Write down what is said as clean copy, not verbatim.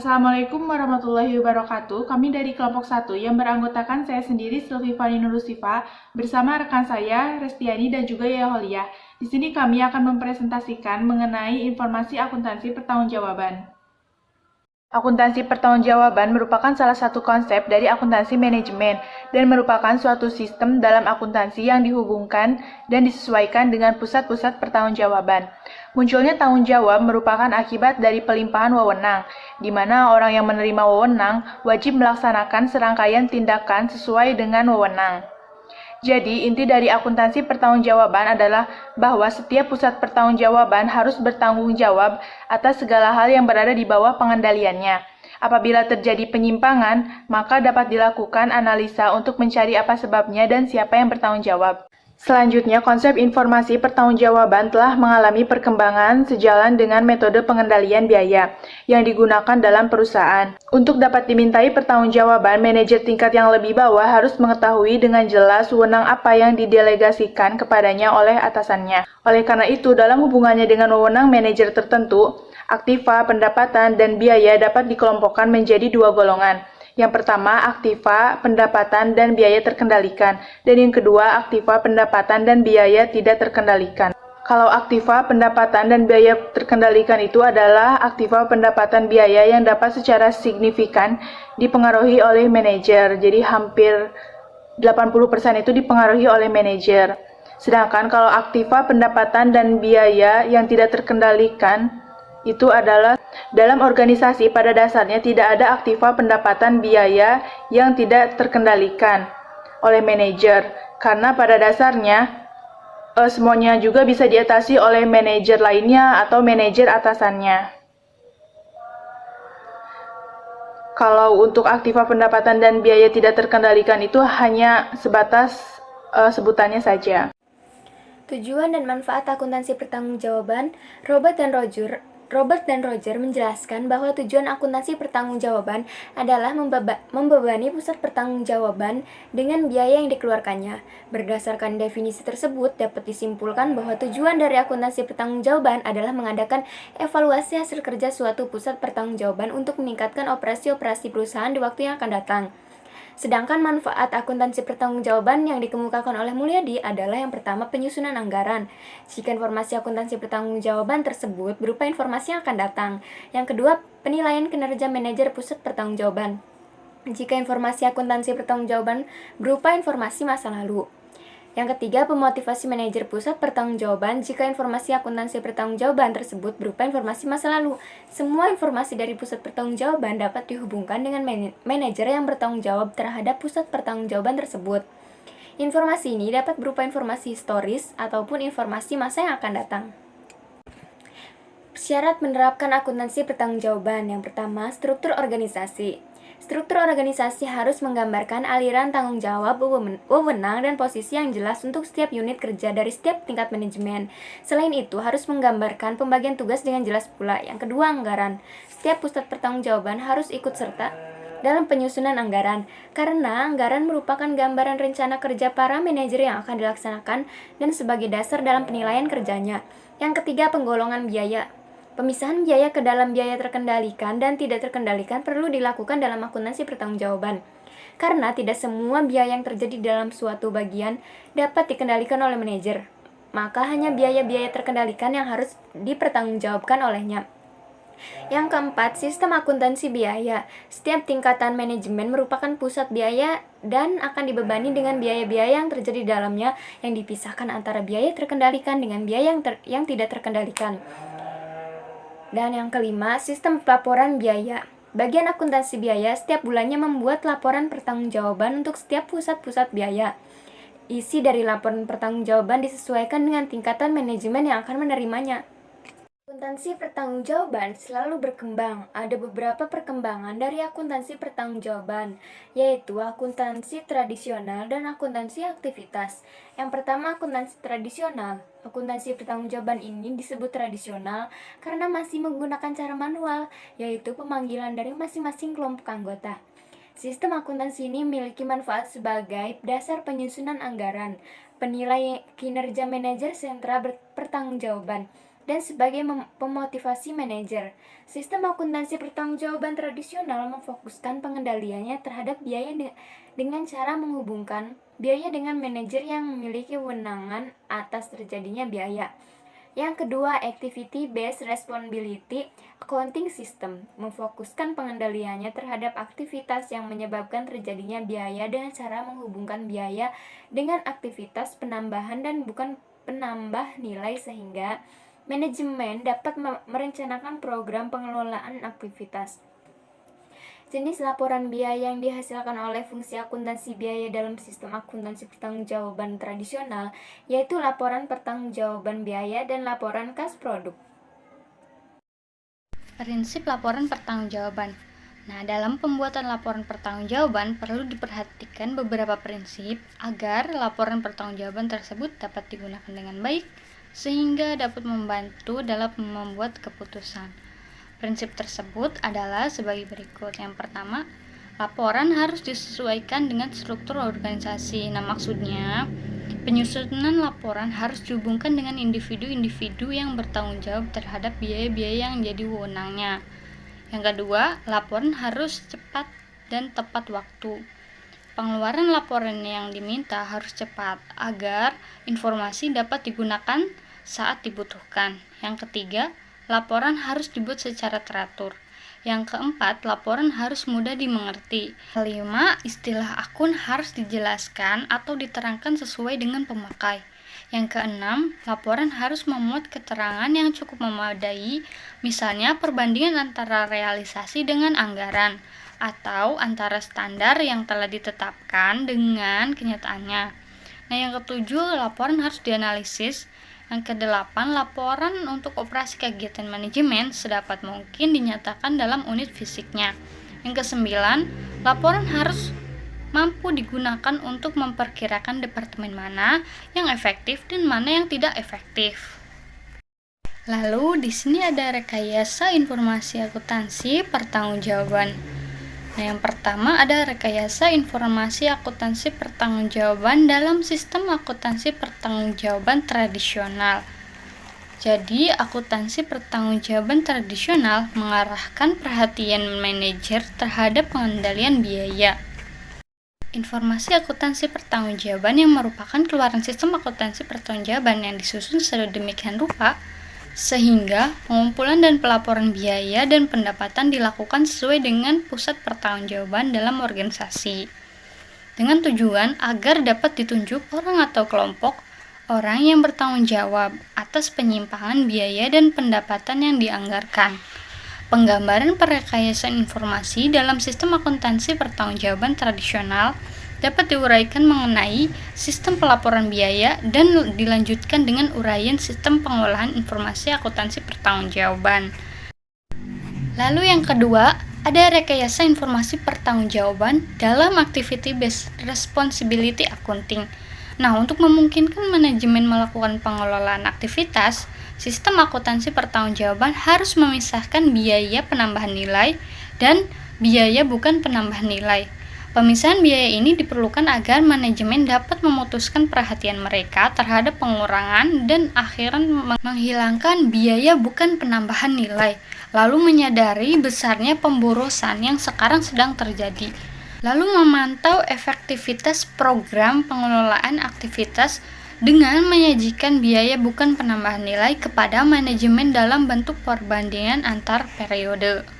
Assalamualaikum warahmatullahi wabarakatuh. Kami dari kelompok 1 yang beranggotakan saya sendiri Silvi Fani Nurusifa bersama rekan saya Restiani dan juga Yaya Holiah. Di sini kami akan mempresentasikan mengenai informasi akuntansi pertanggungjawaban. Akuntansi pertanggungjawaban merupakan salah satu konsep dari akuntansi manajemen dan merupakan suatu sistem dalam akuntansi yang dihubungkan dan disesuaikan dengan pusat-pusat pertanggungjawaban. Munculnya tanggung jawab merupakan akibat dari pelimpahan wewenang, di mana orang yang menerima wewenang wajib melaksanakan serangkaian tindakan sesuai dengan wewenang. Jadi, inti dari akuntansi pertanggungjawaban adalah bahwa setiap pusat pertanggungjawaban harus bertanggung jawab atas segala hal yang berada di bawah pengendaliannya. Apabila terjadi penyimpangan, maka dapat dilakukan analisa untuk mencari apa sebabnya dan siapa yang bertanggung jawab. Selanjutnya, konsep informasi pertanggungjawaban telah mengalami perkembangan sejalan dengan metode pengendalian biaya yang digunakan dalam perusahaan. Untuk dapat dimintai pertanggungjawaban, manajer tingkat yang lebih bawah harus mengetahui dengan jelas wewenang apa yang didelegasikan kepadanya oleh atasannya. Oleh karena itu, dalam hubungannya dengan wewenang manajer tertentu, aktiva, pendapatan, dan biaya dapat dikelompokkan menjadi dua golongan. Yang pertama, aktiva, pendapatan, dan biaya terkendalikan. Dan yang kedua, aktiva, pendapatan, dan biaya tidak terkendalikan. Kalau aktiva, pendapatan, dan biaya terkendalikan itu adalah aktiva, pendapatan, biaya yang dapat secara signifikan dipengaruhi oleh manajer. Jadi hampir 80% itu dipengaruhi oleh manajer. Sedangkan kalau aktiva, pendapatan, dan biaya yang tidak terkendalikan itu adalah dalam organisasi pada dasarnya tidak ada aktiva pendapatan biaya yang tidak terkendalikan oleh manajer karena pada dasarnya semuanya juga bisa diatasi oleh manajer lainnya atau manajer atasannya. Kalau untuk aktiva pendapatan dan biaya tidak terkendalikan itu hanya sebatas sebutannya saja. Tujuan dan manfaat akuntansi pertanggungjawaban, Robert dan Roger menjelaskan bahwa tujuan akuntansi pertanggungjawaban adalah membebani pusat pertanggungjawaban dengan biaya yang dikeluarkannya. Berdasarkan definisi tersebut, dapat disimpulkan bahwa tujuan dari akuntansi pertanggungjawaban adalah mengadakan evaluasi hasil kerja suatu pusat pertanggungjawaban untuk meningkatkan operasi-operasi perusahaan di waktu yang akan datang. Sedangkan manfaat akuntansi pertanggungjawaban yang dikemukakan oleh Mulyadi adalah yang pertama, penyusunan anggaran. Jika informasi akuntansi pertanggungjawaban tersebut berupa informasi yang akan datang. Yang kedua, penilaian kinerja manajer pusat pertanggungjawaban. Jika informasi akuntansi pertanggungjawaban berupa informasi masa lalu. Yang ketiga, pemotivasi manajer pusat pertanggungjawaban jika informasi akuntansi pertanggungjawaban tersebut berupa informasi masa lalu. Semua informasi dari pusat pertanggungjawaban dapat dihubungkan dengan manajer yang bertanggung jawab terhadap pusat pertanggungjawaban tersebut. Informasi ini dapat berupa informasi historis ataupun informasi masa yang akan datang. Syarat menerapkan akuntansi pertanggungjawaban. Yang pertama, struktur organisasi. Struktur organisasi harus menggambarkan aliran tanggung jawab, wewenang, dan posisi yang jelas untuk setiap unit kerja dari setiap tingkat manajemen. Selain itu, harus menggambarkan pembagian tugas dengan jelas pula. Yang kedua, anggaran. Setiap pusat pertanggungjawaban harus ikut serta dalam penyusunan anggaran, karena anggaran merupakan gambaran rencana kerja para manajer yang akan dilaksanakan dan sebagai dasar dalam penilaian kerjanya. Yang ketiga, penggolongan biaya. Pemisahan biaya ke dalam biaya terkendalikan dan tidak terkendalikan perlu dilakukan dalam akuntansi pertanggungjawaban. Karena tidak semua biaya yang terjadi dalam suatu bagian dapat dikendalikan oleh manajer. Maka hanya biaya-biaya terkendalikan yang harus dipertanggungjawabkan olehnya. Yang keempat, sistem akuntansi biaya. Setiap tingkatan manajemen merupakan pusat biaya dan akan dibebani dengan biaya-biaya yang terjadi di dalamnya yang dipisahkan antara biaya terkendalikan dengan biaya yang tidak terkendalikan. Dan yang kelima, sistem pelaporan biaya. Bagian akuntansi biaya setiap bulannya membuat laporan pertanggungjawaban untuk setiap pusat-pusat biaya. Isi dari laporan pertanggungjawaban disesuaikan dengan tingkatan manajemen yang akan menerimanya. Akuntansi pertanggungjawaban selalu berkembang. Ada beberapa perkembangan dari akuntansi pertanggungjawaban, yaitu akuntansi tradisional dan akuntansi aktivitas. Yang pertama, akuntansi tradisional. Akuntansi pertanggungjawaban ini disebut tradisional karena masih menggunakan cara manual, yaitu pemanggilan dari masing-masing kelompok anggota. Sistem akuntansi ini memiliki manfaat sebagai dasar penyusunan anggaran, penilaian kinerja manajer sentra pertanggungjawaban, dan sebagai pemotivasi manajer. Sistem akuntansi pertanggungjawaban tradisional memfokuskan pengendaliannya terhadap biaya dengan cara menghubungkan biaya dengan manajer yang memiliki wewenang atas terjadinya biaya. Yang kedua, Activity-Based Responsibility Accounting System memfokuskan pengendaliannya terhadap aktivitas yang menyebabkan terjadinya biaya dengan cara menghubungkan biaya dengan aktivitas penambahan dan bukan penambah nilai sehingga manajemen dapat merencanakan program pengelolaan aktivitas. Jenis laporan biaya yang dihasilkan oleh fungsi akuntansi biaya dalam sistem akuntansi pertanggungjawaban tradisional yaitu laporan pertanggungjawaban biaya dan laporan kas produk. Prinsip laporan pertanggungjawaban. Nah, dalam pembuatan laporan pertanggungjawaban perlu diperhatikan beberapa prinsip agar laporan pertanggungjawaban tersebut dapat digunakan dengan baik sehingga dapat membantu dalam membuat keputusan. Prinsip tersebut adalah sebagai berikut. Yang pertama, laporan harus disesuaikan dengan struktur organisasi. Nah, maksudnya penyusunan laporan harus dihubungkan dengan individu-individu yang bertanggung jawab terhadap biaya-biaya yang jadi wewenangnya. Yang kedua, laporan harus cepat dan tepat waktu. Pengeluaran laporan yang diminta harus cepat agar informasi dapat digunakan saat dibutuhkan. Yang ketiga, laporan harus dibuat secara teratur. Yang keempat, laporan harus mudah dimengerti. Kelima, istilah akun harus dijelaskan atau diterangkan sesuai dengan pemakai. Yang keenam, laporan harus memuat keterangan yang cukup memadai, misalnya perbandingan antara realisasi dengan anggaran, atau antara standar yang telah ditetapkan dengan kenyataannya. Nah, yang ketujuh, laporan harus dianalisis. Yang kedelapan, laporan untuk operasi kegiatan manajemen sedapat mungkin dinyatakan dalam unit fisiknya. Yang kesembilan, laporan harus mampu digunakan untuk memperkirakan departemen mana yang efektif dan mana yang tidak efektif. Lalu di sini ada rekayasa informasi akuntansi pertanggungjawaban. Nah, yang pertama ada rekayasa informasi akuntansi pertanggungjawaban dalam sistem akuntansi pertanggungjawaban tradisional. Jadi, akuntansi pertanggungjawaban tradisional mengarahkan perhatian manajer terhadap pengendalian biaya. Informasi akuntansi pertanggungjawaban yang merupakan keluaran sistem akuntansi pertanggungjawaban yang disusun sedemikian rupa sehingga pengumpulan dan pelaporan biaya dan pendapatan dilakukan sesuai dengan pusat pertanggungjawaban dalam organisasi dengan tujuan agar dapat ditunjuk orang atau kelompok orang yang bertanggung jawab atas penyimpangan biaya dan pendapatan yang dianggarkan. Penggambaran perekayasaan informasi dalam sistem akuntansi pertanggungjawaban tradisional dapat diuraikan mengenai sistem pelaporan biaya dan dilanjutkan dengan uraian sistem pengolahan informasi akuntansi pertanggungjawaban. Lalu yang kedua, ada rekayasa informasi pertanggungjawaban dalam Activity-Based Responsibility Accounting. Nah, untuk memungkinkan manajemen melakukan pengelolaan aktivitas, sistem akuntansi pertanggungjawaban harus memisahkan biaya penambahan nilai dan biaya bukan penambah nilai. Pemisahan biaya ini diperlukan agar manajemen dapat memutuskan perhatian mereka terhadap pengurangan dan akhirnya menghilangkan biaya bukan penambahan nilai, lalu menyadari besarnya pemborosan yang sekarang sedang terjadi, lalu memantau efektivitas program pengelolaan aktivitas dengan menyajikan biaya bukan penambahan nilai kepada manajemen dalam bentuk perbandingan antar periode.